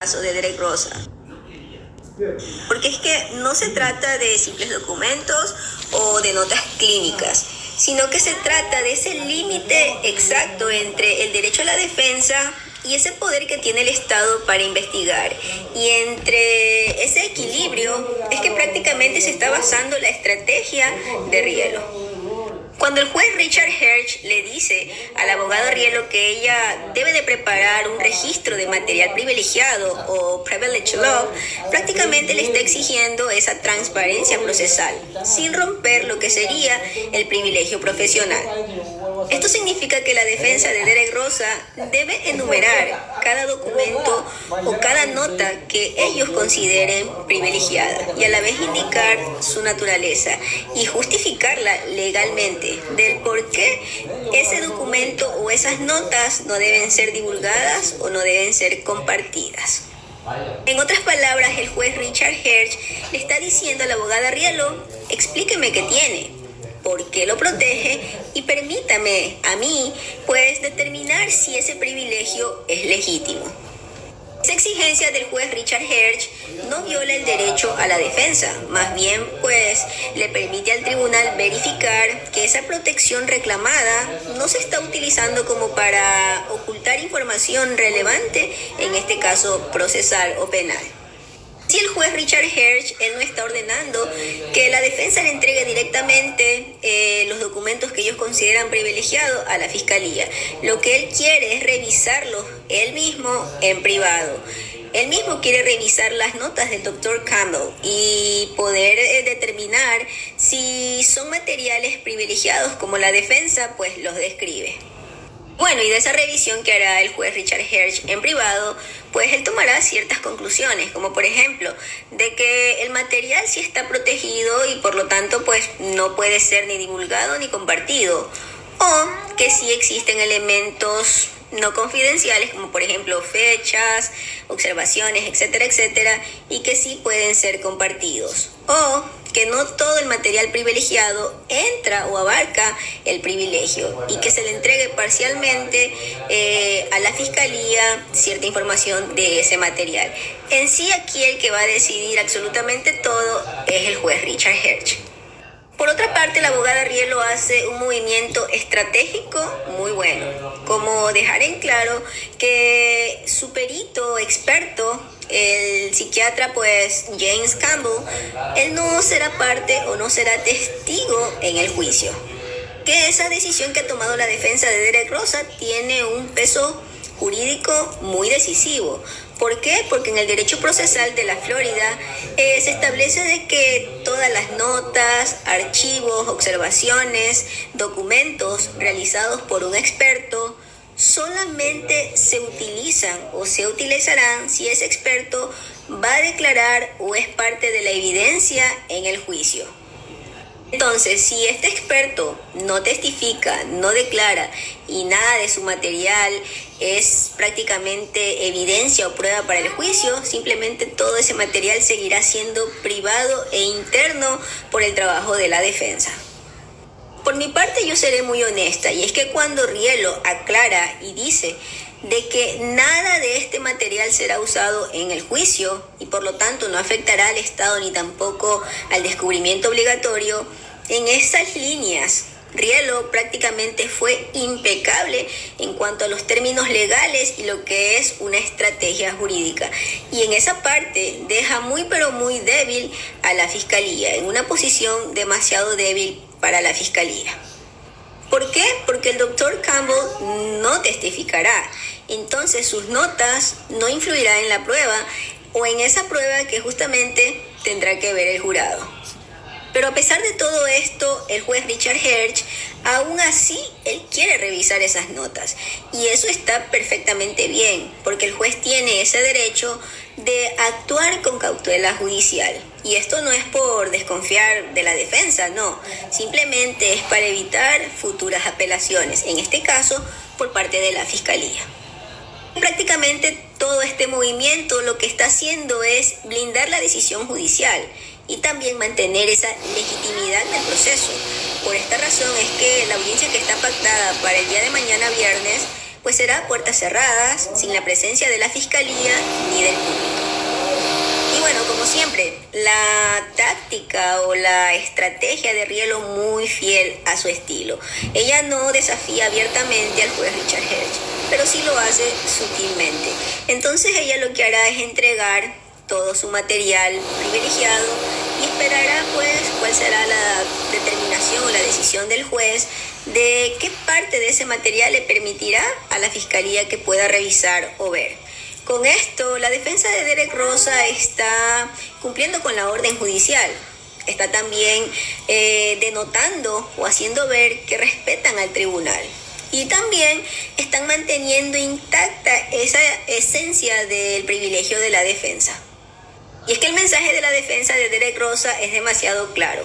caso de Derek Rosa. Porque es que no se trata de simples documentos o de notas clínicas, sino que se trata de ese límite exacto entre el derecho a la defensa y ese poder que tiene el Estado para investigar. Y entre ese equilibrio es que prácticamente se está basando la estrategia de Rielo. Cuando el juez Richard Herge le dice al abogado Rielo que ella debe de preparar un registro de material privilegiado o privilege law, prácticamente le está exigiendo esa transparencia procesal, sin romper lo que sería el privilegio profesional. Esto significa que la defensa de Derek Rosa debe enumerar cada documento o cada nota que ellos consideren privilegiada y a la vez indicar su naturaleza y justificarla legalmente del por qué ese documento o esas notas no deben ser divulgadas o no deben ser compartidas. En otras palabras, el juez Richard Herge le está diciendo a la abogada Rielo: explíqueme qué tiene, por qué lo protege y permítame a mí, pues, determinar si ese privilegio es legítimo. Esa exigencia del juez Richard Herge no viola el derecho a la defensa, más bien pues le permite al tribunal verificar que esa protección reclamada no se está utilizando como para ocultar información relevante, en este caso procesal o penal. Si el juez Richard Herge, él no está ordenando que la defensa le entregue directamente los documentos que ellos consideran privilegiados a la fiscalía. Lo que él quiere es revisarlos él mismo en privado. Él mismo quiere revisar las notas del Dr. Campbell y poder determinar si son materiales privilegiados como la defensa pues los describe. Bueno, y de esa revisión que hará el juez Richard Herge en privado, pues él tomará ciertas conclusiones, como por ejemplo, de que el material sí está protegido y por lo tanto pues no puede ser ni divulgado ni compartido, o que sí existen elementos no confidenciales, como por ejemplo fechas, observaciones, etcétera, etcétera, y que sí pueden ser compartidos, o que no todo el material privilegiado entra o abarca el privilegio y que se le entregue parcialmente a la fiscalía cierta información de ese material. En sí, aquí el que va a decidir absolutamente todo es el juez Richard Herge. Por otra parte, la abogada Rielo hace un movimiento estratégico muy bueno, como dejar en claro que su perito experto, el psiquiatra pues James Campbell, él no será parte o no será testigo en el juicio. Que esa decisión que ha tomado la defensa de Derek Rosa tiene un peso jurídico muy decisivo. ¿Por qué? Porque en el derecho procesal de la Florida se establece de que todas las notas, archivos, observaciones, documentos realizados por un experto solamente se utilizan o se utilizarán si ese experto va a declarar o es parte de la evidencia en el juicio. Entonces, si este experto no testifica, no declara y nada de su material es prácticamente evidencia o prueba para el juicio, simplemente todo ese material seguirá siendo privado e interno por el trabajo de la defensa. Por mi parte, yo seré muy honesta, y es que cuando Rielo aclara y dice de que nada de este material será usado en el juicio y por lo tanto no afectará al Estado ni tampoco al descubrimiento obligatorio, en esas líneas Rielo prácticamente fue impecable en cuanto a los términos legales y lo que es una estrategia jurídica. Y en esa parte deja muy pero muy débil a la fiscalía, en una posición demasiado débil para la fiscalía. ¿Por qué? Porque el doctor Campbell no testificará. Entonces sus notas no influirán en la prueba o en esa prueba que justamente tendrá que ver el jurado. Pero a pesar de todo esto, el juez Richard Herge, aún así, él quiere revisar esas notas. Y eso está perfectamente bien, porque el juez tiene ese derecho de actuar con cautela judicial. Y esto no es por desconfiar de la defensa, no. Simplemente es para evitar futuras apelaciones, en este caso, por parte de la fiscalía. Prácticamente todo este movimiento lo que está haciendo es blindar la decisión judicial y también mantener esa legitimidad del proceso. Por esta razón es que la audiencia que está pactada para el día de mañana viernes pues será a puertas cerradas, sin la presencia de la fiscalía ni del público. bueno, como siempre, la táctica o la estrategia de Rielo muy fiel a su estilo. Ella no desafía abiertamente al juez Richard Herge, pero sí lo hace sutilmente. Entonces ella lo que hará es entregar todo su material privilegiado y esperará pues cuál será la determinación o la decisión del juez de qué parte de ese material le permitirá a la fiscalía que pueda revisar o ver. Con esto, la defensa de Derek Rosa está cumpliendo con la orden judicial. Está también denotando o haciendo ver que respetan al tribunal. Y también están manteniendo intacta esa esencia del privilegio de la defensa. Y es que el mensaje de la defensa de Derek Rosa es demasiado claro.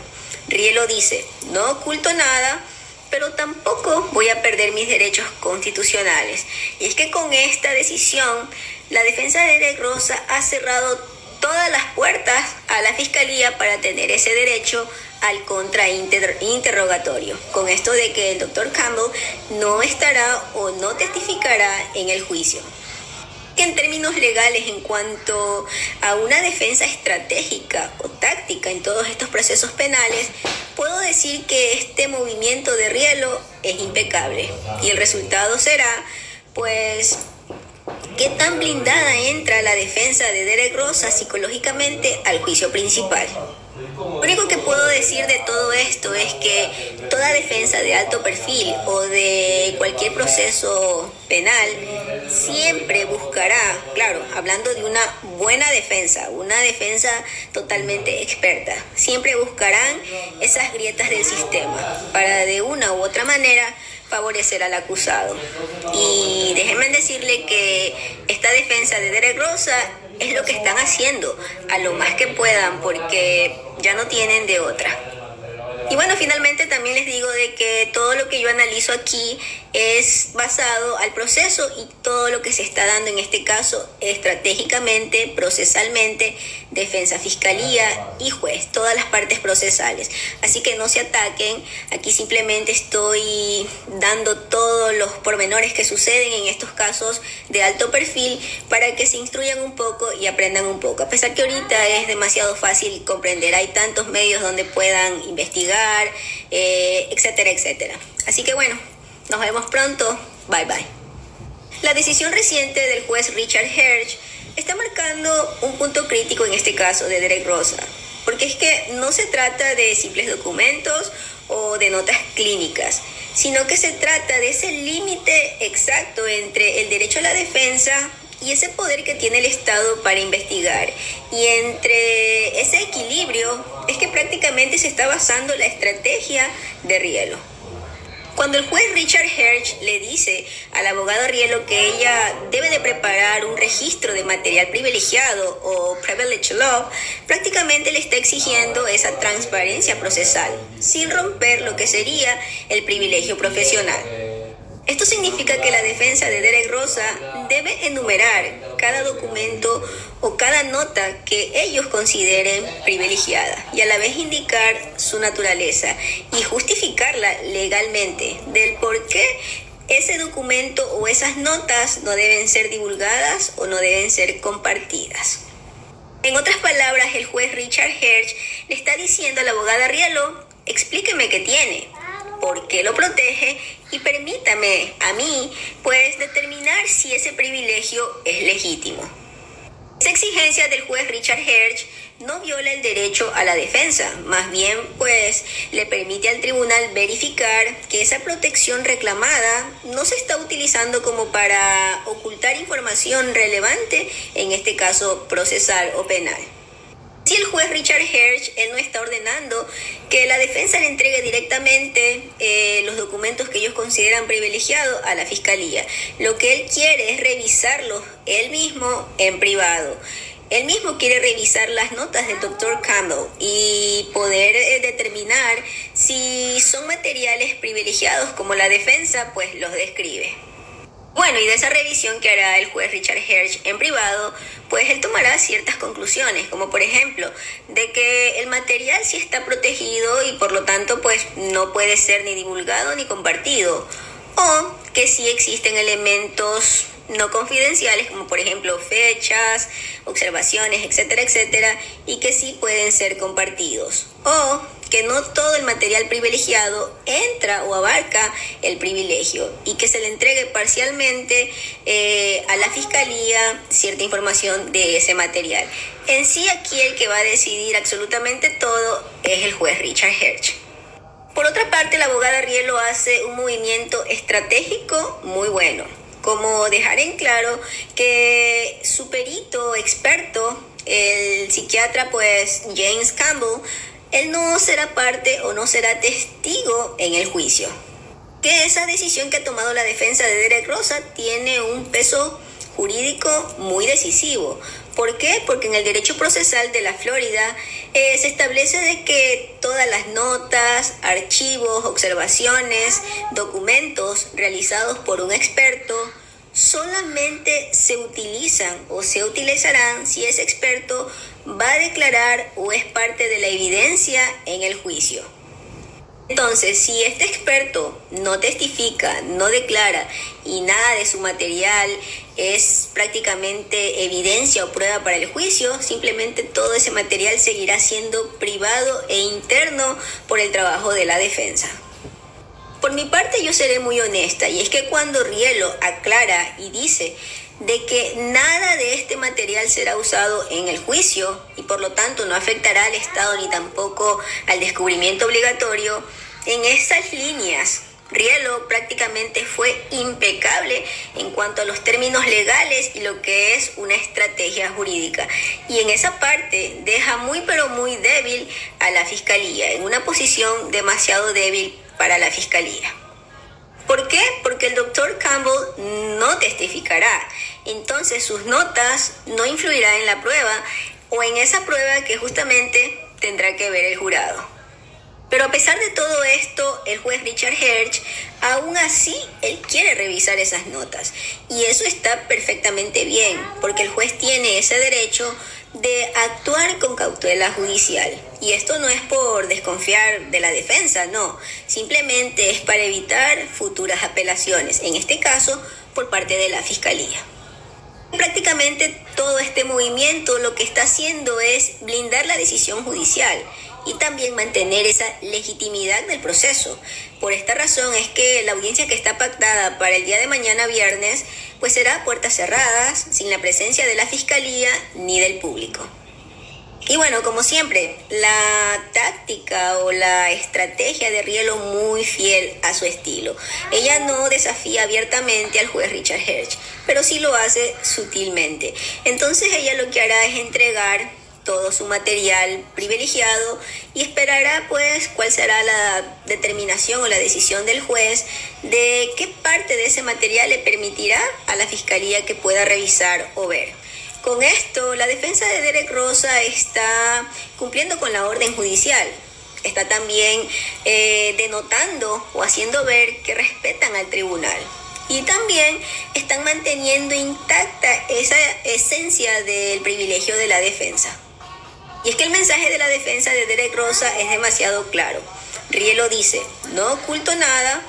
Rielo dice, no oculto nada, pero tampoco voy a perder mis derechos constitucionales. Y es que con esta decisión, la defensa de Derek Rosa ha cerrado todas las puertas a la fiscalía para tener ese derecho al contrainterrogatorio, con esto de que el doctor Campbell no estará o no testificará en el juicio. En términos legales, en cuanto a una defensa estratégica o táctica en todos estos procesos penales, puedo decir que este movimiento de Rielo es impecable y el resultado será, pues, qué tan blindada entra la defensa de Derek Rosa psicológicamente al juicio principal. Lo único que puedo decir de todo esto es que toda defensa de alto perfil o de cualquier proceso penal siempre buscará, claro, hablando de una buena defensa, una defensa totalmente experta, siempre buscarán esas grietas del sistema para de una u otra manera favorecer al acusado. Y déjenme decirle que esta defensa de Derek Rosa es lo que están haciendo a lo más que puedan porque ya no tienen de otra. Y bueno, finalmente también les digo de que todo lo que yo analizo aquí es basado al proceso y todo lo que se está dando en este caso estratégicamente, procesalmente, defensa, fiscalía y juez, todas las partes procesales. Así que no se ataquen, aquí simplemente estoy dando todos los pormenores que suceden en estos casos de alto perfil para que se instruyan un poco y aprendan un poco. A pesar que ahorita es demasiado fácil comprender, hay tantos medios donde puedan investigar, etcétera, etcétera. Así que bueno, nos vemos pronto. Bye bye. La decisión reciente del juez Richard Herge está marcando un punto crítico en este caso de Derek Rosa, porque es que no se trata de simples documentos o de notas clínicas, sino que se trata de ese límite exacto entre el derecho a la defensa y ese poder que tiene el Estado para investigar. Y entre ese equilibrio es que prácticamente se está basando la estrategia de Rielo. Cuando el juez Richard Herge le dice al abogado Rielo que ella debe de preparar un registro de material privilegiado o privilege law, prácticamente le está exigiendo esa transparencia procesal, sin romper lo que sería el privilegio profesional. Esto significa que la defensa de Derek Rosa debe enumerar cada documento o cada nota que ellos consideren privilegiada y a la vez indicar su naturaleza y justificarla legalmente del por qué ese documento o esas notas no deben ser divulgadas o no deben ser compartidas. En otras palabras, el juez Richard Herge le está diciendo a la abogada Rielo, explíqueme qué tiene, por qué lo protege y permítame a mí, pues, determinar si ese privilegio es legítimo. Esa exigencia del juez Richard Herge no viola el derecho a la defensa, más bien, pues, le permite al tribunal verificar que esa protección reclamada no se está utilizando como para ocultar información relevante, en este caso procesal o penal. Si el juez Richard Herge, él no está ordenando que la defensa le entregue directamente los documentos que ellos consideran privilegiados a la fiscalía. Lo que él quiere es revisarlos él mismo en privado. Él mismo quiere revisar las notas del doctor Campbell y poder determinar si son materiales privilegiados como la defensa pues los describe. Bueno, y de esa revisión que hará el juez Richard Herge en privado, pues él tomará ciertas conclusiones, como por ejemplo, de que el material sí está protegido y por lo tanto pues no puede ser ni divulgado ni compartido, o que sí existen elementos no confidenciales, como por ejemplo fechas, observaciones, etcétera, etcétera, y que sí pueden ser compartidos. O que no todo el material privilegiado entra o abarca el privilegio y que se le entregue parcialmente a la fiscalía cierta información de ese material. En sí, aquí el que va a decidir absolutamente todo es el juez Richard Herge. Por otra parte, la abogada Rielo hace un movimiento estratégico muy bueno, como dejar en claro que su perito experto, el psiquiatra pues James Campbell, él no será parte o no será testigo en el juicio. Que esa decisión que ha tomado la defensa de Derek Rosa tiene un peso jurídico muy decisivo. ¿Por qué? Porque en el derecho procesal de la Florida se establece de que todas las notas, archivos, observaciones, documentos realizados por un experto solamente se utilizan o se utilizarán si ese experto va a declarar o es parte de la evidencia en el juicio. Entonces, si este experto no testifica, no declara y nada de su material es prácticamente evidencia o prueba para el juicio, simplemente todo ese material seguirá siendo privado e interno por el trabajo de la defensa. Por mi parte, yo seré muy honesta, y es que cuando Rielo aclara y dice de que nada de este material será usado en el juicio y por lo tanto no afectará al Estado ni tampoco al descubrimiento obligatorio, en esas líneas Rielo prácticamente fue impecable en cuanto a los términos legales y lo que es una estrategia jurídica. Y en esa parte deja muy pero muy débil a la fiscalía, en una posición demasiado débil para la fiscalía. ¿Por qué? Porque el doctor Campbell no testificará. Entonces sus notas no influirán en la prueba o en esa prueba que justamente tendrá que ver el jurado. Pero a pesar de todo esto, el juez Richard Herge, aún así, él quiere revisar esas notas. Y eso está perfectamente bien, porque el juez tiene ese derecho de actuar con cautela judicial. Y esto no es por desconfiar de la defensa, no. Simplemente es para evitar futuras apelaciones, en este caso, por parte de la fiscalía. Prácticamente todo este movimiento lo que está haciendo es blindar la decisión judicial y también mantener esa legitimidad del proceso. Por esta razón es que la audiencia que está pactada para el día de mañana viernes, pues será a puertas cerradas, sin la presencia de la fiscalía ni del público. Y bueno, como siempre, la táctica o la estrategia de Rielo muy fiel a su estilo. Ella no desafía abiertamente al juez Richard Herge, pero sí lo hace sutilmente. Entonces ella lo que hará es entregar todo su material privilegiado y esperará pues cuál será la determinación o la decisión del juez de qué parte de ese material le permitirá a la fiscalía que pueda revisar o ver. Con esto, la defensa de Derek Rosa está cumpliendo con la orden judicial. Está también denotando o haciendo ver que respetan al tribunal. Y también están manteniendo intacta esa esencia del privilegio de la defensa. Y es que el mensaje de la defensa de Derek Rosa es demasiado claro. Rielo dice, no oculto nada,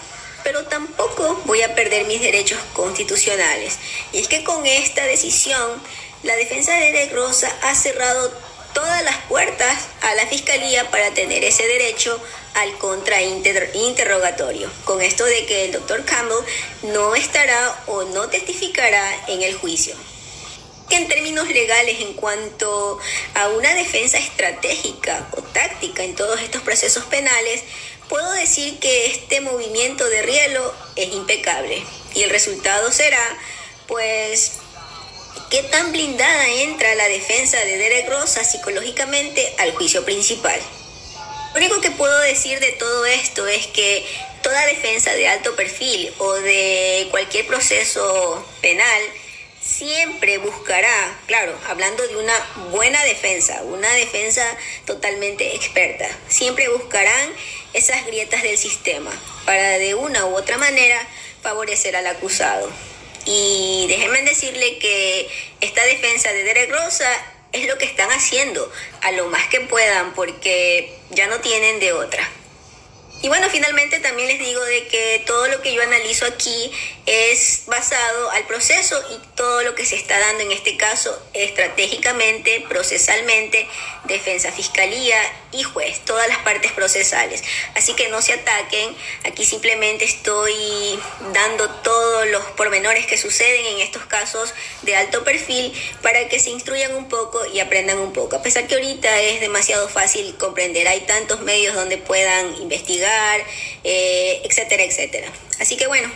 pero tampoco voy a perder mis derechos constitucionales. Y es que con esta decisión, la defensa de Derek Rosa ha cerrado todas las puertas a la fiscalía para tener ese derecho al contrainterrogatorio. Con esto de que el doctor Campbell no estará o no testificará en el juicio. En términos legales, en cuanto a una defensa estratégica o táctica en todos estos procesos penales, puedo decir que este movimiento de Rielo es impecable. Y el resultado será, pues, qué tan blindada entra la defensa de Derek Rosa psicológicamente al juicio principal. Lo único que puedo decir de todo esto es que toda defensa de alto perfil o de cualquier proceso penal siempre buscará, claro, hablando de una buena defensa, una defensa totalmente experta, siempre buscarán esas grietas del sistema para de una u otra manera favorecer al acusado. Y déjenme decirle que esta defensa de Derek Rosa es lo que están haciendo a lo más que puedan porque ya no tienen de otra. Y bueno, finalmente también les digo de que todo lo que yo analizo aquí es basado al proceso y todo lo que se está dando en este caso estratégicamente, procesalmente, defensa, fiscalía y juez, todas las partes procesales. Así que no se ataquen, aquí simplemente estoy dando todos los pormenores que suceden en estos casos de alto perfil para que se instruyan un poco y aprendan un poco. A pesar que ahorita es demasiado fácil comprender, hay tantos medios donde puedan investigar, etcétera, etcétera. Así que bueno,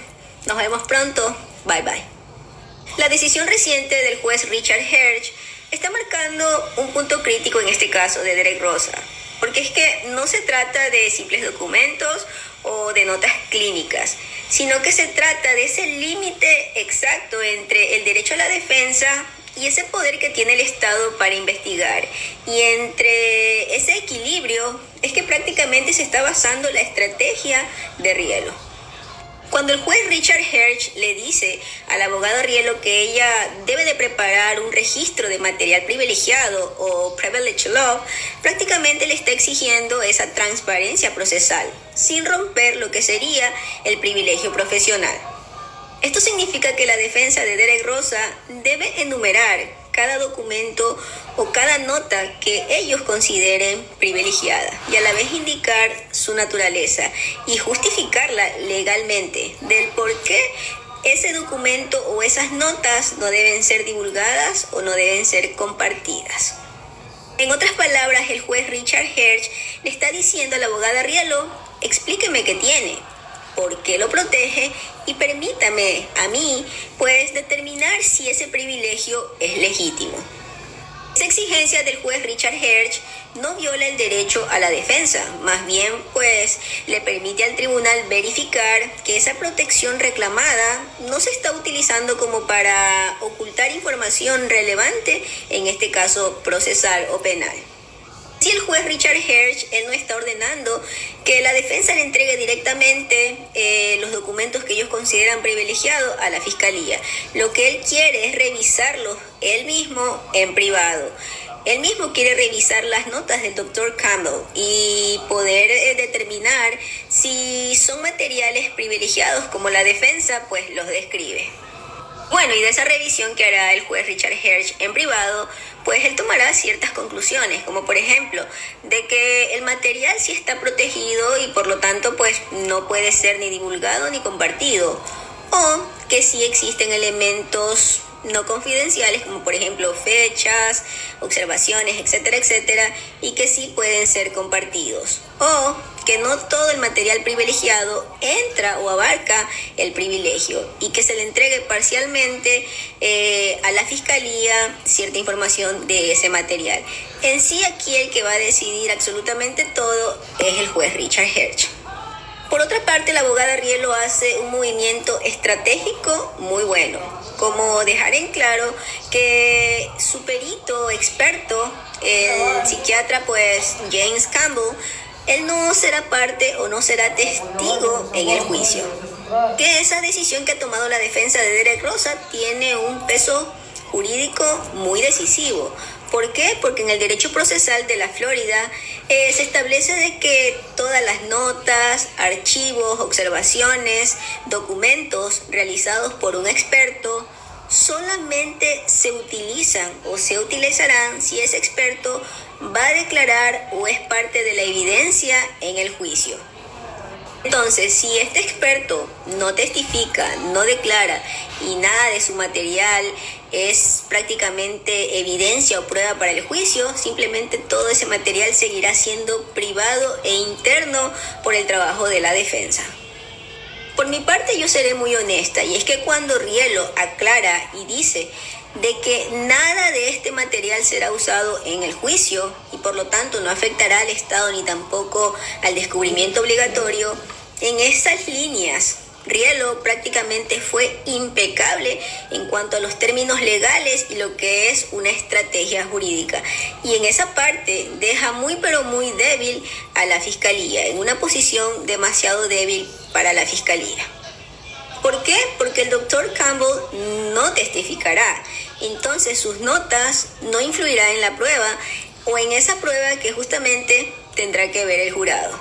nos vemos pronto. Bye bye. La decisión reciente del juez Richard Herge está marcando un punto crítico en este caso de Derek Rosa, porque es que no se trata de simples documentos o de notas clínicas, sino que se trata de ese límite exacto entre el derecho a la defensa y ese poder que tiene el Estado para investigar. Y entre ese equilibrio es que prácticamente se está basando la estrategia de Rielo. Cuando el juez Richard Herge le dice al abogado Rielo que ella debe de preparar un registro de material privilegiado o privilege law, prácticamente le está exigiendo esa transparencia procesal, sin romper lo que sería el privilegio profesional. Esto significa que la defensa de Derek Rosa debe enumerar cada documento o cada nota que ellos consideren privilegiada y a la vez indicar su naturaleza y justificarla legalmente del por qué ese documento o esas notas no deben ser divulgadas o no deben ser compartidas. En otras palabras, el juez Richard Herge le está diciendo a la abogada Rielo: explíqueme qué tiene, por qué lo protege y permítame a mí, pues, determinar si ese privilegio es legítimo. Esa exigencia del juez Richard Herge no viola el derecho a la defensa, más bien, pues, le permite al tribunal verificar que esa protección reclamada no se está utilizando como para ocultar información relevante, en este caso procesal o penal. Si el juez Richard Herge, él no está ordenando que la defensa le entregue directamente los documentos que ellos consideran privilegiados a la fiscalía. Lo que él quiere es revisarlos él mismo en privado. Él mismo quiere revisar las notas del Dr. Campbell y poder determinar si son materiales privilegiados como la defensa pues los describe. Bueno, y de esa revisión que hará el juez Richard Herge en privado, pues él tomará ciertas conclusiones, como por ejemplo, de que el material sí está protegido y por lo tanto pues no puede ser ni divulgado ni compartido, o que sí existen elementos no confidenciales, como por ejemplo fechas, observaciones, etcétera, etcétera, y que sí pueden ser compartidos, o que no todo el material privilegiado entra o abarca el privilegio y que se le entregue parcialmente a la fiscalía cierta información de ese material. En sí, aquí el que va a decidir absolutamente todo es el juez Richard Herge. Por otra parte, la abogada Rielo hace un movimiento estratégico muy bueno, como dejar en claro que su perito experto, el psiquiatra pues James Campbell, él no será parte o no será testigo en el juicio. Que esa decisión que ha tomado la defensa de Derek Rosa tiene un peso jurídico muy decisivo. ¿Por qué? Porque en el derecho procesal de la Florida se establece de que todas las notas, archivos, observaciones, documentos realizados por un experto solamente se utilizan o se utilizarán si ese experto va a declarar o es parte de la evidencia en el juicio. Entonces, si este experto no testifica, no declara y nada de su material es prácticamente evidencia o prueba para el juicio, simplemente todo ese material seguirá siendo privado e interno por el trabajo de la defensa. Por mi parte, yo seré muy honesta, y es que cuando Rielo aclara y dice de que nada de este material será usado en el juicio y por lo tanto no afectará al Estado ni tampoco al descubrimiento obligatorio, en esas líneas Rielo prácticamente fue impecable en cuanto a los términos legales y lo que es una estrategia jurídica. Y en esa parte deja muy pero muy débil a la fiscalía, en una posición demasiado débil para la fiscalía. ¿Por qué? Porque el doctor Campbell no testificará. Entonces sus notas no influirán en la prueba o en esa prueba que justamente tendrá que ver el jurado.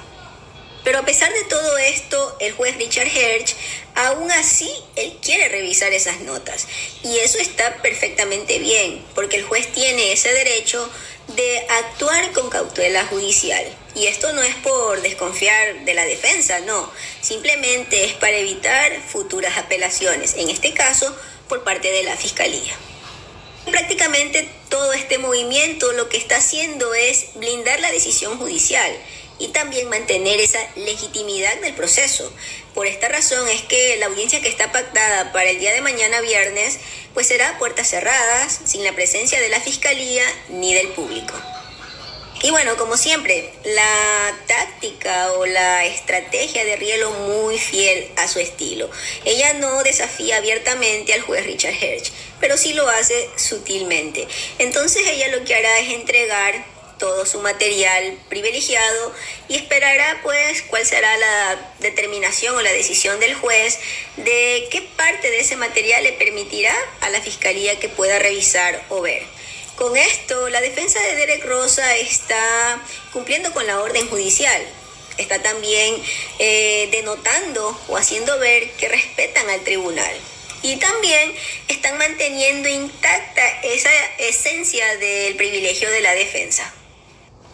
Pero a pesar de todo esto, el juez Richard Herge, aún así, él quiere revisar esas notas. Y eso está perfectamente bien, porque el juez tiene ese derecho de actuar con cautela judicial. Y esto no es por desconfiar de la defensa, no. Simplemente es para evitar futuras apelaciones, en este caso, por parte de la Fiscalía. Prácticamente todo este movimiento lo que está haciendo es blindar la decisión judicial y también mantener esa legitimidad del proceso. Por esta razón es que la audiencia que está pactada para el día de mañana viernes, pues será a puertas cerradas, sin la presencia de la Fiscalía ni del público. Y bueno, como siempre, la táctica o la estrategia de Rielo muy fiel a su estilo. Ella no desafía abiertamente al juez Richard Herge, pero sí lo hace sutilmente. Entonces ella lo que hará es entregar todo su material privilegiado y esperará pues cuál será la determinación o la decisión del juez de qué parte de ese material le permitirá a la Fiscalía que pueda revisar o ver. Con esto, la defensa de Derek Rosa está cumpliendo con la orden judicial. Está también denotando o haciendo ver que respetan al tribunal. Y también están manteniendo intacta esa esencia del privilegio de la defensa.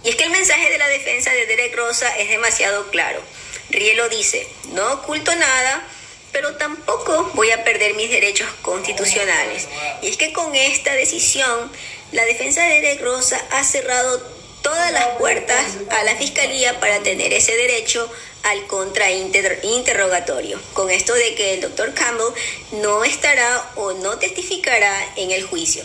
Y es que el mensaje de la defensa de Derek Rosa es demasiado claro. Rielo dice, no oculto nada, pero tampoco voy a perder mis derechos constitucionales. Y es que con esta decisión, la defensa de Derek Rosa ha cerrado todas las puertas a la Fiscalía para tener ese derecho al contrainterrogatorio, con esto de que el doctor Campbell no estará o no testificará en el juicio.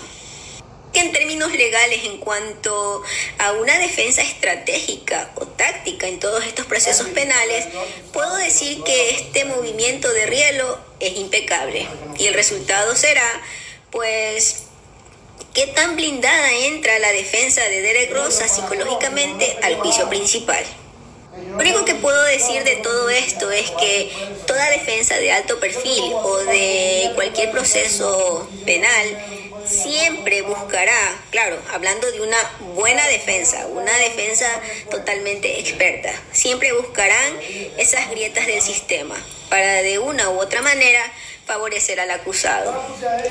En términos legales, en cuanto a una defensa estratégica o táctica en todos estos procesos penales, puedo decir que este movimiento de Rielo es impecable y el resultado será, pues, qué tan blindada entra la defensa de Derek Rosa psicológicamente al juicio principal. Lo único que puedo decir de todo esto es que toda defensa de alto perfil o de cualquier proceso penal siempre buscará, claro, hablando de una buena defensa, una defensa totalmente experta, siempre buscarán esas grietas del sistema para de una u otra manera favorecer al acusado.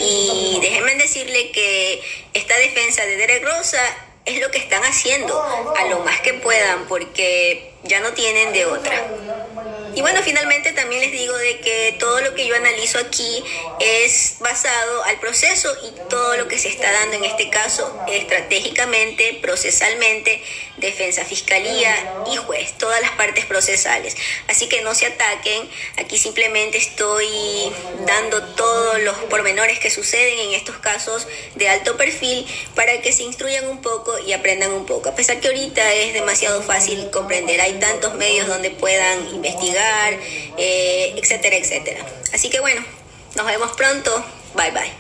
Y déjenme decirle que esta defensa de Derek Rosa es lo que están haciendo a lo más que puedan, porque ya no tienen de otra. Y bueno, finalmente también les digo de que todo lo que yo analizo aquí es basado al proceso y todo lo que se está dando en este caso estratégicamente, procesalmente, defensa, fiscalía y juez, todas las partes procesales. Así que no se ataquen, aquí simplemente estoy dando todos los pormenores que suceden en estos casos de alto perfil para que se instruyan un poco y aprendan un poco. A pesar que ahorita es demasiado fácil comprender, hay tantos medios donde puedan investigar, etcétera, etcétera. Así que bueno, nos vemos pronto. Bye bye.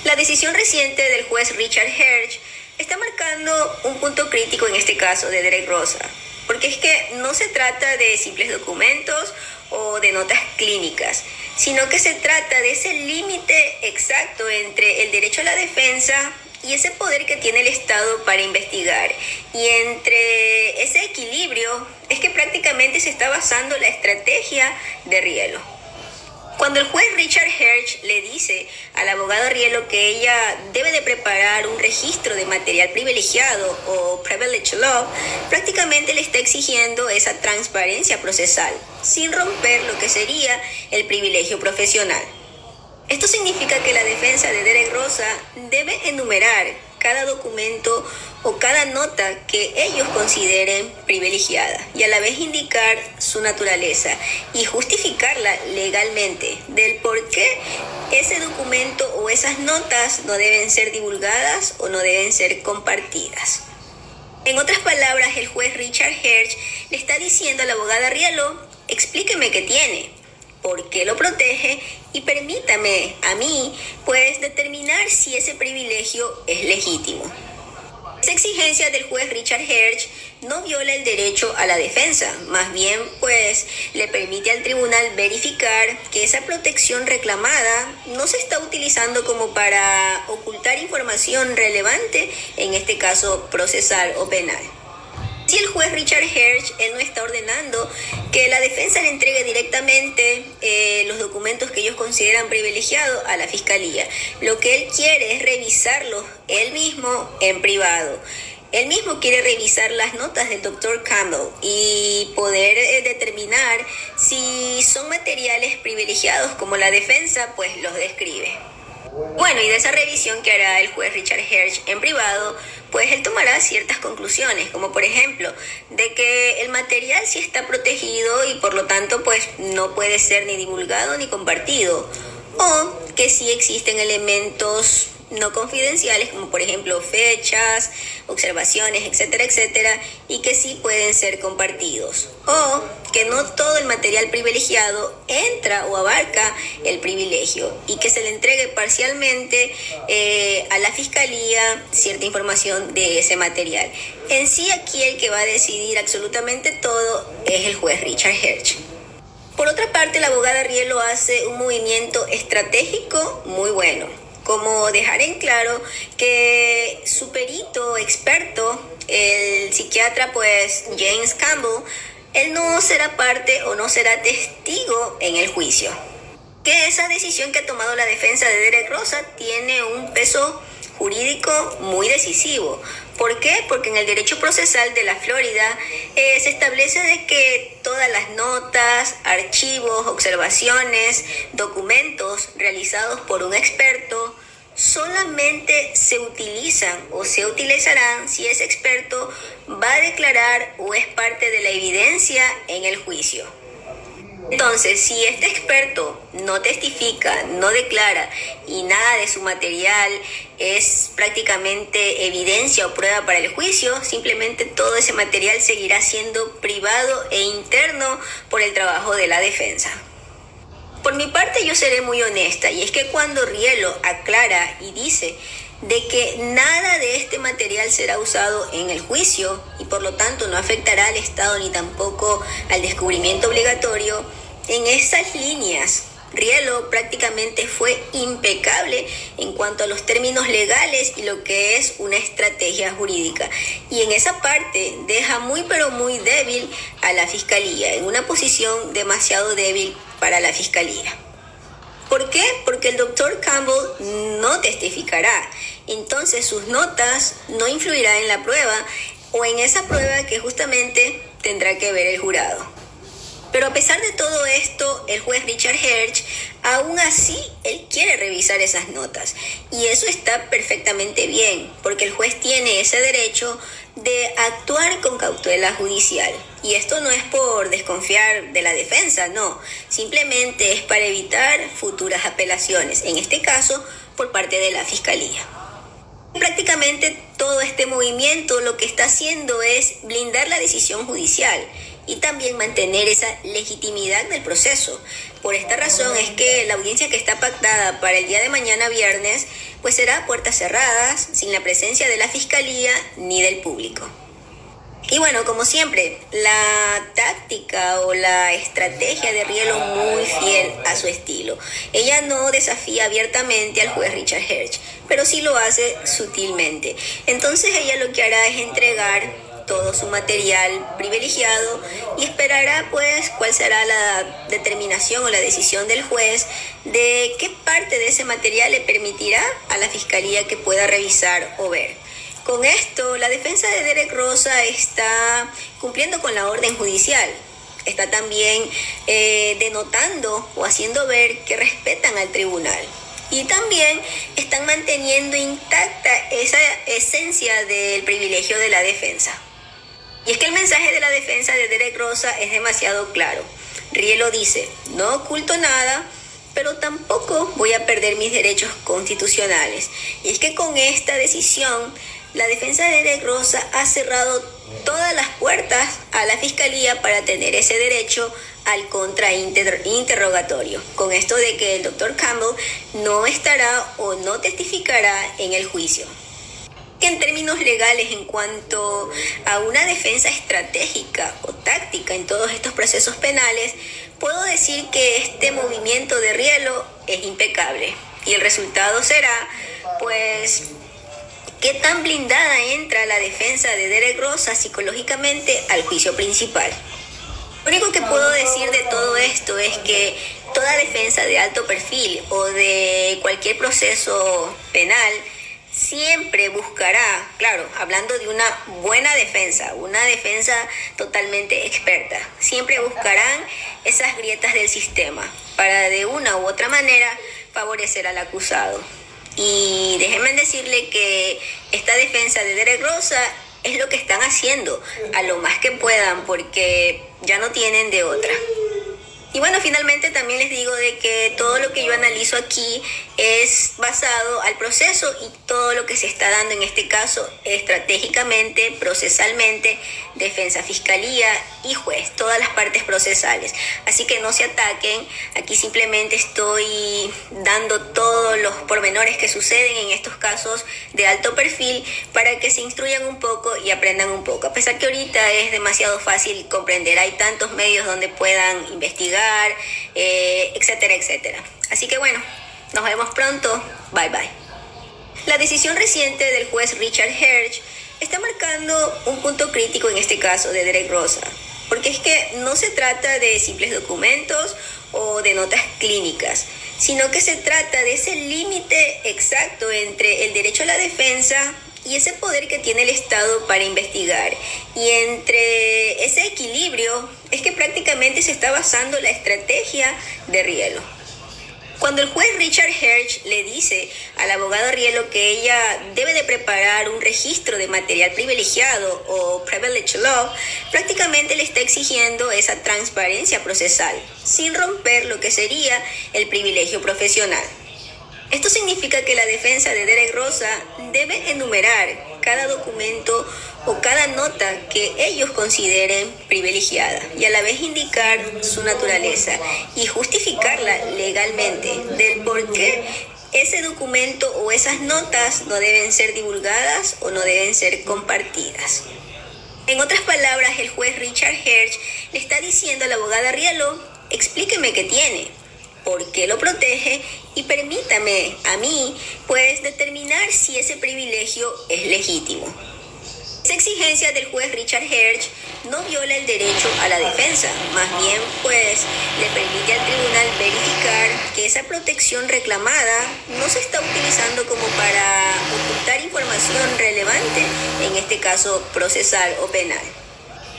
La decisión reciente del juez Richard Herge está marcando un punto crítico en este caso de Derek Rosa, porque es que no se trata de simples documentos o de notas clínicas, sino que se trata de ese límite exacto entre el derecho a la defensa y ese poder que tiene el Estado para investigar. Y entre ese equilibrio es que prácticamente se está basando la estrategia de Rielo. Cuando el juez Richard Herge le dice al abogado Rielo que ella debe de preparar un registro de material privilegiado o privilege law, prácticamente le está exigiendo esa transparencia procesal, sin romper lo que sería el privilegio profesional. Esto significa que la defensa de Derek Rosa debe enumerar cada documento o cada nota que ellos consideren privilegiada y a la vez indicar su naturaleza y justificarla legalmente del por qué ese documento o esas notas no deben ser divulgadas o no deben ser compartidas. En otras palabras, el juez Richard Herge le está diciendo a la abogada Rielo, explíqueme qué tiene, por qué lo protege y permítame a mí, pues, determinar si ese privilegio es legítimo. Esa exigencia del juez Richard Herge no viola el derecho a la defensa, más bien, pues, le permite al tribunal verificar que esa protección reclamada no se está utilizando como para ocultar información relevante, en este caso procesal o penal. Si el juez Richard Hersh, él no está ordenando que la defensa le entregue directamente los documentos que ellos consideran privilegiados a la fiscalía. Lo que él quiere es revisarlos él mismo en privado. Él mismo quiere revisar las notas del Dr. Campbell y poder determinar si son materiales privilegiados como la defensa pues los describe. Bueno, y de esa revisión que hará el juez Richard Hersh en privado, pues él tomará ciertas conclusiones, como por ejemplo, de que el material sí está protegido y por lo tanto pues no puede ser ni divulgado ni compartido, o que sí existen elementos no confidenciales, como por ejemplo fechas, observaciones, etcétera, etcétera, y que sí pueden ser compartidos. O que no todo el material privilegiado entra o abarca el privilegio y que se le entregue parcialmente a la fiscalía cierta información de ese material. En sí, aquí el que va a decidir absolutamente todo es el juez Richard Hersh. Por otra parte, la abogada Rielo hace un movimiento estratégico muy bueno, como dejar en claro que su perito experto, el psiquiatra pues James Campbell, él no será parte o no será testigo en el juicio. Que esa decisión que ha tomado la defensa de Derek Rosa tiene un peso jurídico muy decisivo. ¿Por qué? Porque en el derecho procesal de la Florida se establece de que todas las notas, archivos, observaciones, documentos realizados por un experto solamente se utilizan o se utilizarán si ese experto va a declarar o es parte de la evidencia en el juicio. Entonces, si este experto no testifica, no declara y nada de su material es prácticamente evidencia o prueba para el juicio, simplemente todo ese material seguirá siendo privado e interno por el trabajo de la defensa. Por mi parte, yo seré muy honesta, y es que cuando Rielo aclara y dice de que nada de este material será usado en el juicio y por lo tanto no afectará al Estado ni tampoco al descubrimiento obligatorio, en esas líneas Rielo prácticamente fue impecable en cuanto a los términos legales y lo que es una estrategia jurídica. Y en esa parte deja muy pero muy débil a la fiscalía, en una posición demasiado débil para la fiscalía. ¿Por qué? Porque el doctor Campbell no testificará. Entonces sus notas no influirán en la prueba o en esa prueba que justamente tendrá que ver el jurado. Pero a pesar de todo esto, el juez Richard Hersh, aún así, él quiere revisar esas notas. Y eso está perfectamente bien, porque el juez tiene ese derecho de actuar con cautela judicial. Y esto no es por desconfiar de la defensa, no. Simplemente es para evitar futuras apelaciones, en este caso, por parte de la fiscalía. Prácticamente todo este movimiento lo que está haciendo es blindar la decisión judicial y también mantener esa legitimidad del proceso. Por esta razón es que la audiencia que está pactada para el día de mañana viernes, pues será a puertas cerradas, sin la presencia de la fiscalía ni del público. Y bueno, como siempre, la táctica o la estrategia de Rielo muy fiel a su estilo. Ella no desafía abiertamente al juez Richard Hersh, pero sí lo hace sutilmente. Entonces ella lo que hará es entregar todo su material privilegiado y esperará pues cuál será la determinación o la decisión del juez de qué parte de ese material le permitirá a la fiscalía que pueda revisar o ver. Con esto, la defensa de Derek Rosa está cumpliendo con la orden judicial. Está también denotando o haciendo ver que respetan al tribunal. Y también están manteniendo intacta esa esencia del privilegio de la defensa. Y es que el mensaje de la defensa de Derek Rosa es demasiado claro. Rielo dice, no oculto nada, pero tampoco voy a perder mis derechos constitucionales. Y es que con esta decisión, la defensa de Derek Rosa ha cerrado todas las puertas a la fiscalía para tener ese derecho al contrainterrogatorio. Con esto de que el doctor Campbell no estará o no testificará en el juicio. En términos legales, en cuanto a una defensa estratégica o táctica en todos estos procesos penales, puedo decir que este movimiento de Rielo es impecable. Y el resultado será, pues, qué tan blindada entra la defensa de Derek Rosa psicológicamente al juicio principal. Lo único que puedo decir de todo esto es que toda defensa de alto perfil o de cualquier proceso penal siempre buscará, claro, hablando de una buena defensa, una defensa totalmente experta, siempre buscarán esas grietas del sistema para de una u otra manera favorecer al acusado. Y déjenme decirle que esta defensa de Derek Rosa es lo que están haciendo a lo más que puedan porque ya no tienen de otra. Y bueno, finalmente también les digo de que todo lo que yo analizo aquí es basado al proceso y todo lo que se está dando en este caso estratégicamente, procesalmente, defensa, fiscalía y juez, todas las partes procesales. Así que no se ataquen, aquí simplemente estoy dando todos los pormenores que suceden en estos casos de alto perfil para que se instruyan un poco y aprendan un poco. A pesar que ahorita es demasiado fácil comprender, hay tantos medios donde puedan investigar, etcétera, etcétera. Así que bueno, nos vemos pronto. Bye bye. La decisión reciente del juez Richard Herge está marcando un punto crítico en este caso de Derek Rosa, porque es que no se trata de simples documentos o de notas clínicas, sino que se trata de ese límite exacto entre el derecho a la defensa y ese poder que tiene el Estado para investigar. Y entre ese equilibrio es que prácticamente se está basando la estrategia de Rielo. Cuando el juez Richard Herge le dice al abogado Rielo que ella debe de preparar un registro de material privilegiado o privilege law, prácticamente le está exigiendo esa transparencia procesal, sin romper lo que sería el privilegio profesional. Esto significa que la defensa de Derek Rosa debe enumerar cada documento o cada nota que ellos consideren privilegiada y a la vez indicar su naturaleza y justificarla legalmente del por qué ese documento o esas notas no deben ser divulgadas o no deben ser compartidas. En otras palabras, el juez Richard Herge le está diciendo a la abogada Rielo: explíqueme qué tiene, por qué lo protege y permítame a mí, pues, determinar si ese privilegio es legítimo. Esa exigencia del juez Richard Herge no viola el derecho a la defensa, más bien, pues, le permite al tribunal verificar que esa protección reclamada no se está utilizando como para ocultar información relevante, en este caso procesal o penal.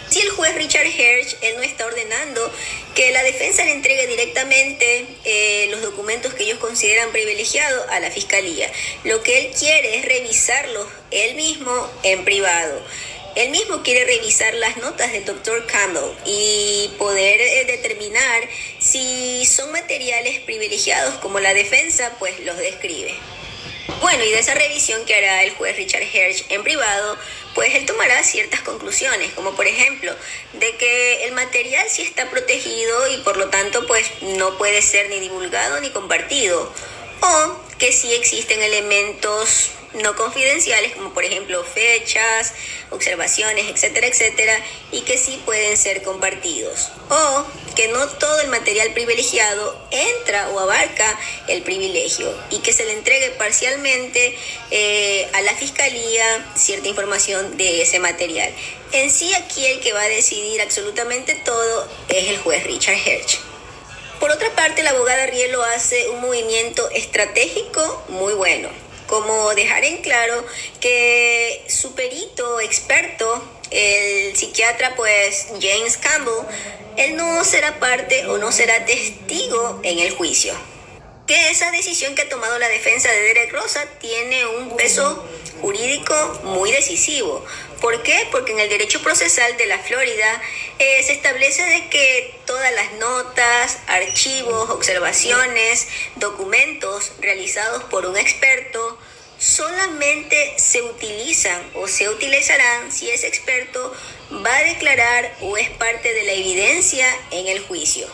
Si el juez Richard Herge, él no está ordenando que la defensa le entregue directamente los documentos que ellos consideran privilegiados a la fiscalía. Lo que él quiere es revisarlos él mismo en privado. Él mismo quiere revisar las notas del Dr. Campbell y poder determinar si son materiales privilegiados como la defensa pues los describe. Bueno, y de esa revisión que hará el juez Richard Herge en privado, pues él tomará ciertas conclusiones, como por ejemplo, de que el material sí está protegido y por lo tanto pues no puede ser ni divulgado ni compartido, o que sí existen elementos no confidenciales, como por ejemplo fechas, observaciones, etcétera, etcétera, y que sí pueden ser compartidos, o que no todo el material privilegiado entra o abarca el privilegio y que se le entregue parcialmente a la fiscalía cierta información de ese material. En sí, aquí el que va a decidir absolutamente todo es el juez Richard Herge. Por otra parte, la abogada Rielo hace un movimiento estratégico muy bueno, como dejar en claro que su perito experto, el psiquiatra pues James Campbell, él no será parte o no será testigo en el juicio. Que esa decisión que ha tomado la defensa de Derek Rosa tiene un peso jurídico muy decisivo. ¿Por qué? Porque en el derecho procesal de la Florida se establece de que todas las notas, archivos, observaciones, documentos realizados por un experto solamente se utilizan o se utilizarán si ese experto va a declarar o es parte de la evidencia en el juicio.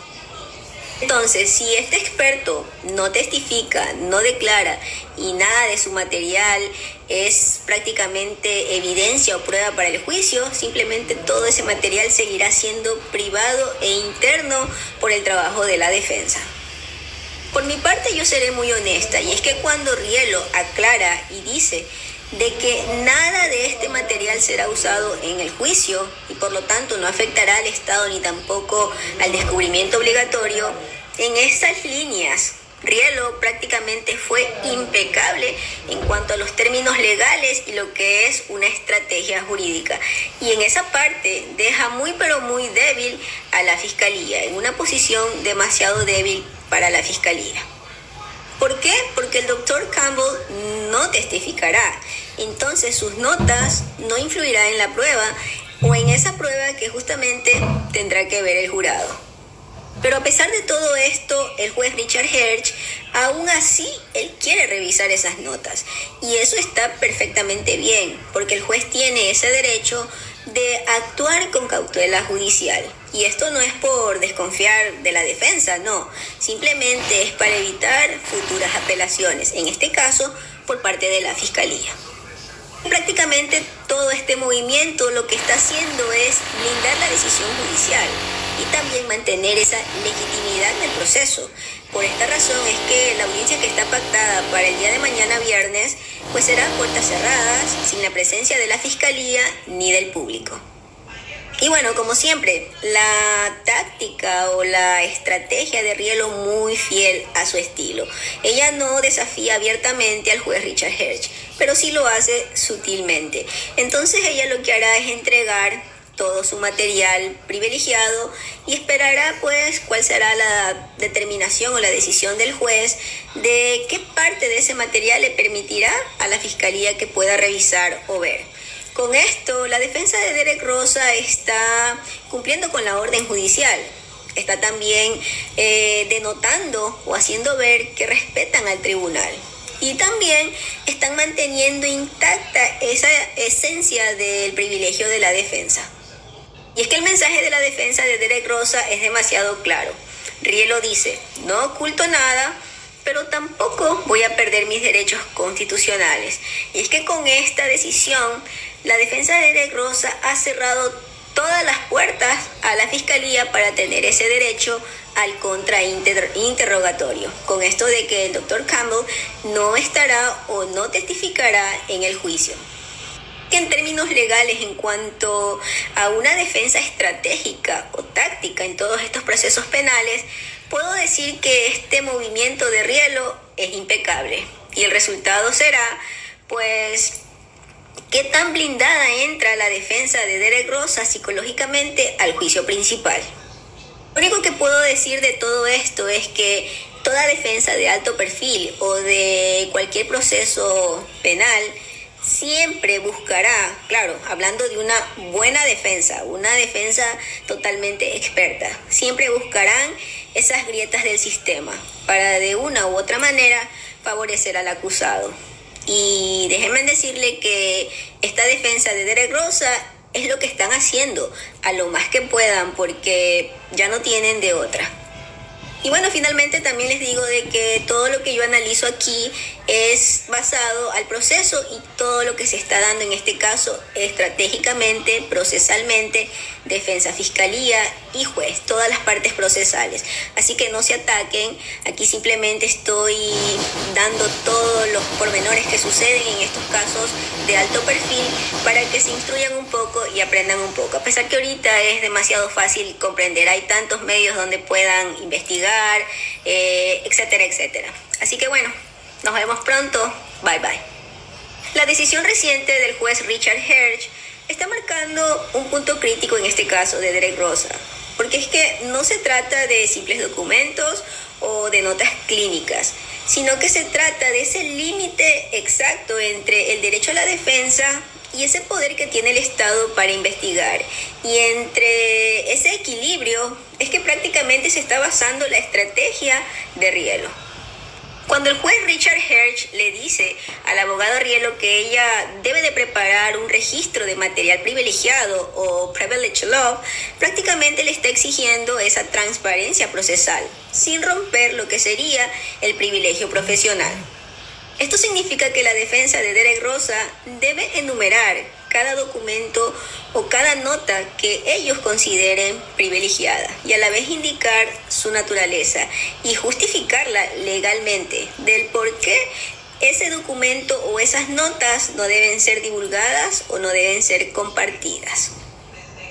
Entonces, si este experto no testifica, no declara y nada de su material es prácticamente evidencia o prueba para el juicio, simplemente todo ese material seguirá siendo privado e interno por el trabajo de la defensa. Por mi parte, yo seré muy honesta, y es que cuando Rielo aclara y dice de que nada de este material material será usado en el juicio y por lo tanto no afectará al Estado ni tampoco al descubrimiento obligatorio, en esas líneas Rielo prácticamente fue impecable en cuanto a los términos legales y lo que es una estrategia jurídica. Y en esa parte deja muy pero muy débil a la Fiscalía, en una posición demasiado débil para la Fiscalía. ¿Por qué? Porque el doctor Campbell no testificará. Entonces sus notas no influirán en la prueba o en esa prueba que justamente tendrá que ver el jurado. Pero a pesar de todo esto, el juez Richard Herge, aún así, él quiere revisar esas notas. Y eso está perfectamente bien, porque el juez tiene ese derecho de actuar con cautela judicial. Y esto no es por desconfiar de la defensa, no. Simplemente es para evitar futuras apelaciones, en este caso, por parte de la Fiscalía. Prácticamente todo este movimiento lo que está haciendo es blindar la decisión judicial y también mantener esa legitimidad del proceso. Por esta razón es que la audiencia que está pactada para el día de mañana viernes, pues será a puertas cerradas, sin la presencia de la Fiscalía ni del público. Y bueno, como siempre, la táctica o la estrategia de Rielo muy fiel a su estilo. Ella no desafía abiertamente al juez Richard Herge, pero sí lo hace sutilmente. Entonces ella lo que hará es entregar todo su material privilegiado y esperará pues cuál será la determinación o la decisión del juez de qué parte de ese material le permitirá a la Fiscalía que pueda revisar o ver. Con esto, la defensa de Derek Rosa está cumpliendo con la orden judicial. Está también denotando o haciendo ver que respetan al tribunal. Y también están manteniendo intacta esa esencia del privilegio de la defensa. Y es que el mensaje de la defensa de Derek Rosa es demasiado claro. Rielo dice, no oculto nada, pero tampoco voy a perder mis derechos constitucionales. Y es que con esta decisión, la defensa de Derek Rosa ha cerrado todas las puertas a la Fiscalía para tener ese derecho al contrainterrogatorio. Con esto de que el doctor Campbell no estará o no testificará en el juicio. En términos legales, en cuanto a una defensa estratégica o táctica en todos estos procesos penales, puedo decir que este movimiento de Rielo es impecable. Y el resultado será, pues, qué tan blindada entra la defensa de Derek Rosa psicológicamente al juicio principal. Lo único que puedo decir de todo esto es que toda defensa de alto perfil o de cualquier proceso penal siempre buscará, claro, hablando de una buena defensa, una defensa totalmente experta, siempre buscarán esas grietas del sistema para de una u otra manera favorecer al acusado. Y déjenme decirle que esta defensa de Derek Rosa es lo que están haciendo a lo más que puedan porque ya no tienen de otra. Y bueno, finalmente también les digo de que todo lo que yo analizo aquí es basado al proceso y todo lo que se está dando en este caso estratégicamente, procesalmente, defensa, fiscalía y juez, todas las partes procesales. Así que no se ataquen, aquí simplemente estoy dando todos los pormenores que suceden en estos casos de alto perfil para que se instruyan un poco y aprendan un poco. A pesar que ahorita es demasiado fácil comprender, hay tantos medios donde puedan investigar, etcétera, etcétera. Así que bueno, nos vemos pronto. Bye bye. La decisión reciente del juez Richard Herge está marcando un punto crítico en este caso de Derek Rosa, porque es que no se trata de simples documentos o de notas clínicas, sino que se trata de ese límite exacto entre el derecho a la defensa y ese poder que tiene el Estado para investigar. Y entre ese equilibrio es que prácticamente se está basando la estrategia de Rielo. Cuando el juez Richard Herge le dice al abogado Rielo que ella debe de preparar un registro de material privilegiado o privilege law, prácticamente le está exigiendo esa transparencia procesal, sin romper lo que sería el privilegio profesional. Esto significa que la defensa de Derek Rosa debe enumerar cada documento o cada nota que ellos consideren privilegiada y a la vez indicar su naturaleza y justificarla legalmente del por qué ese documento o esas notas no deben ser divulgadas o no deben ser compartidas.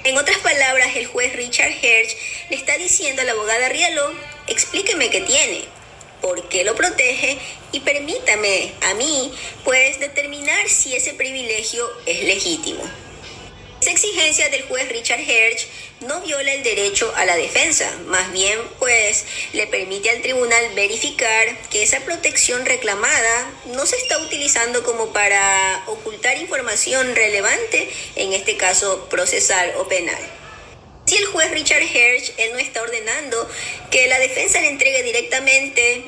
En otras palabras, el juez Richard Herge le está diciendo a la abogada Rielo: explíqueme qué tiene, por qué lo protege y permítame a mí, pues, determinar si ese privilegio es legítimo. Esa exigencia del juez Richard Herge no viola el derecho a la defensa, más bien pues le permite al tribunal verificar que esa protección reclamada no se está utilizando como para ocultar información relevante, en este caso procesal o penal. Si el juez Richard Herge, él no está ordenando que la defensa le entregue directamente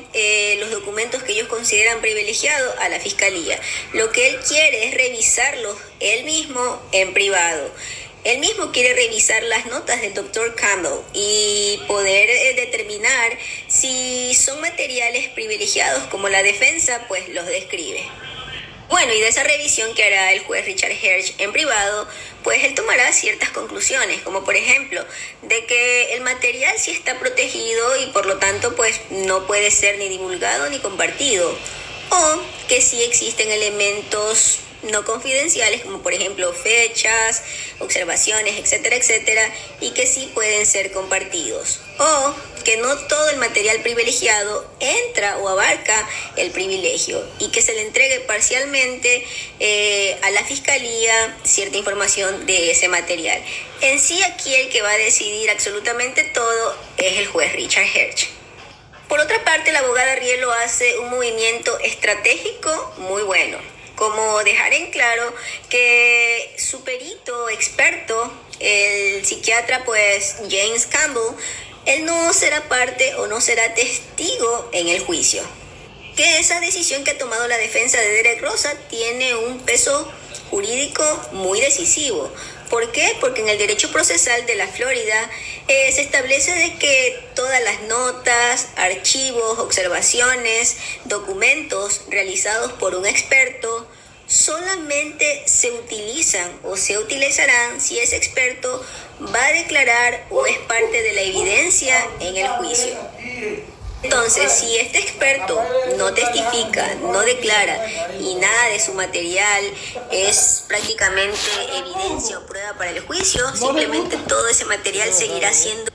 los documentos que ellos consideran privilegiados a la fiscalía. Lo que él quiere es revisarlos él mismo en privado. Él mismo quiere revisar las notas del Dr. Campbell y poder determinar si son materiales privilegiados como la defensa pues los describe. Bueno, y de esa revisión que hará el juez Richard Herge en privado, pues él tomará ciertas conclusiones, como por ejemplo, de que el material sí está protegido y por lo tanto pues no puede ser ni divulgado ni compartido, o que sí existen elementos no confidenciales, como por ejemplo fechas, observaciones, etcétera, etcétera, y que sí pueden ser compartidos, o que no todo el material privilegiado entra o abarca el privilegio y que se le entregue parcialmente a la fiscalía cierta información de ese material. En sí, aquí el que va a decidir absolutamente todo es el juez Richard Herge. Por otra parte, la abogada Rielo hace un movimiento estratégico muy bueno, como dejar en claro que su perito experto, el psiquiatra pues James Campbell, él no será parte o no será testigo en el juicio. Que esa decisión que ha tomado la defensa de Derek Rosa tiene un peso jurídico muy decisivo. ¿Por qué? Porque en el derecho procesal de la Florida se establece de que todas las notas, archivos, observaciones, documentos realizados por un experto solamente se utilizan o se utilizarán si ese experto va a declarar o es parte de la evidencia en el juicio. Entonces, si este experto no testifica, no declara y nada de su material es prácticamente evidencia o prueba para el juicio, simplemente todo ese material seguirá siendo